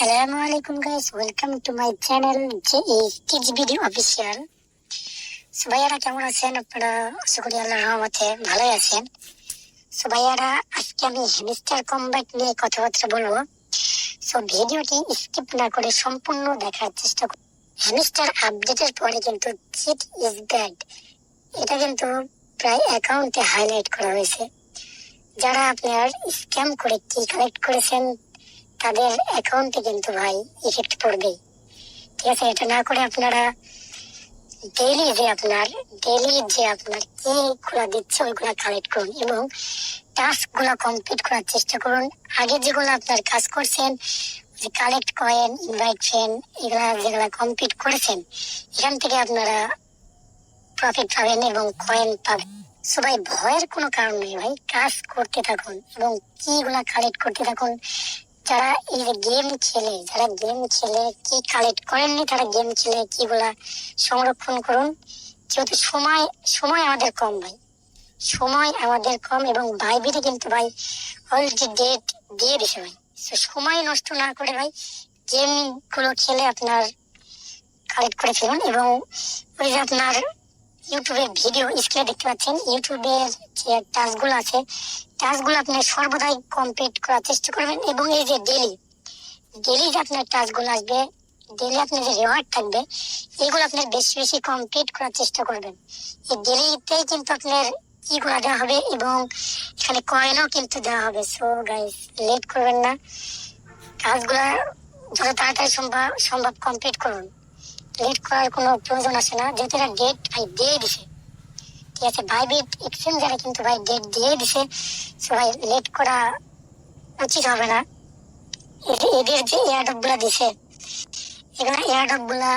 আসসালামু আলাইকুম guys, welcome to my channel kids video official. So ভাইয়ারা কেমন আছেন আপনারা? আশা করি আল্লাহর রহমতে ভালোই আছেন। সো ভাইয়ারা, আজকে আমি হ্যামস্টার কমব্যাক নিয়ে কথাবার্তা বলবো। সো ভিডিওটি স্কিপ না করে সম্পূর্ণ দেখার চেষ্টা করুন। হ্যামস্টার আপডেটের পরে কিন্তু চিট ইজ ব্যাড, এটা কিন্তু প্রায় অ্যাকাউন্টে হাইলাইট করা হয়েছে। যারা আপনার স্ক্যাম করে কি কালেক্ট করেছেন তাদের অ্যাকাউন্টে কিন্তু ভাই ইফেক্ট পড়বেই। ঠিক আছে, এটা না করে আপনারা ডেইলি যে আপনার কি গুলা দিচ্ছে ওইগুলা কালেক্ট করুন এবং টাস্ক গুলা কমপ্লিট করার চেষ্টা করুন। আগে যেগুলো আপনার কাজ করছেন, যে কালেক্ট কয়েন, ইনভাইট ফ্রেন্ড, এগুলা যেগুলা কমপ্লিট করেছেন, এখান থেকে আপনারা প্রফিট পাবেন এবং কয়েন পাবেন। সো ভাই, ভয়ের কোনো কারণ নেই ভাই, কাজ করতে থাকুন এবং কিগুলা কালেক্ট করতে থাকুন। যারা এই যে গেম খেলে কি কালেক্ট করেননি, তারা গেম খেলে কিগুলা সংরক্ষণ করুন। যেহেতু সময় আমাদের কম ভাই, সময় আমাদের কম এবং বাইবিটে কিন্তু ভাই অলরেডি ডেট দিয়ে দিছে ভাই। তো সময় নষ্ট না করে ভাই গেম গুলো খেলে আপনার কালেক্ট করে ফেলুন। এবং ওই যে আপনার ইউটিউবের ভিডিও স্ক্রিনে দেখতে পাচ্ছেন, ইউটিউবের যে টাস্ক গুলো আছে, টাস্ক গুলো আপনি সর্বদাই কমপ্লিট করার চেষ্টা করবেন। এবং এই যে ডেলি যে আপনার টাস্ক গুলো আসবে, ডেলি আপনার যে রিওয়ার্ড থাকবে, এগুলো আপনার বেশি বেশি কমপ্লিট করার চেষ্টা করবেন। এই ডেলিতেই কিন্তু আপনার কি গুলা দেওয়া হবে এবং এখানে কয়েনও কিন্তু দেওয়া হবে। সো গাইস, লেট করবেন না, কাজগুলা যত তাড়াতাড়ি সম্ভব কমপ্লিট করুন। লেট করার কোনো প্রয়োজন আসে না, যেহেতু এটা ডেট ভাই দিয়ে দিছে। ঠিক আছে, বাইবিট এক্সচেঞ্জারে কিন্তু ভাই ডেট দিয়ে দিছে। সো ভাই, লেট করা উচিত হবে না। এদের যে এয়ারড্রপ গুলা দিছে, এগুলা এয়ারড্রপ গুলা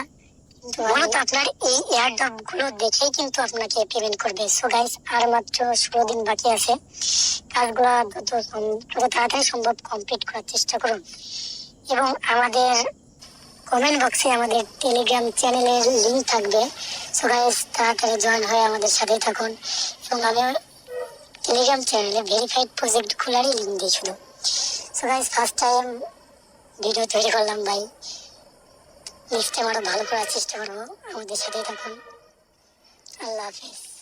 মূলত আপনার এই এয়ারড্রপ গুলো দেখেই কিন্তু আপনাকে পেমেন্ট করবে। সো গাইস, আর মাত্র 16 দিন বাকি আছে। কাজগুলা যত তাড়াতাড়ি সম্ভব কমপ্লিট করার চেষ্টা করুন এবং আমাদের কমেন্ট বক্সে আমাদের টেলিগ্রাম চ্যানেলের লিঙ্ক থাকবে। সো গাইস, তাড়াতাড়ি জয়েন হয়ে আমাদের সাথেই থাকুন। এবং আমি টেলিগ্রাম চ্যানেলে ভেরিফাইড প্রজেক্ট খোলারই লিঙ্ক দিই শুধু। So guys, first time video তৈরি করলাম ভাই, নেক্সট টাইম আরো ভালো করার চেষ্টা করবো। আমাদের সাথেই থাকুন। আল্লাহ হাফিজ।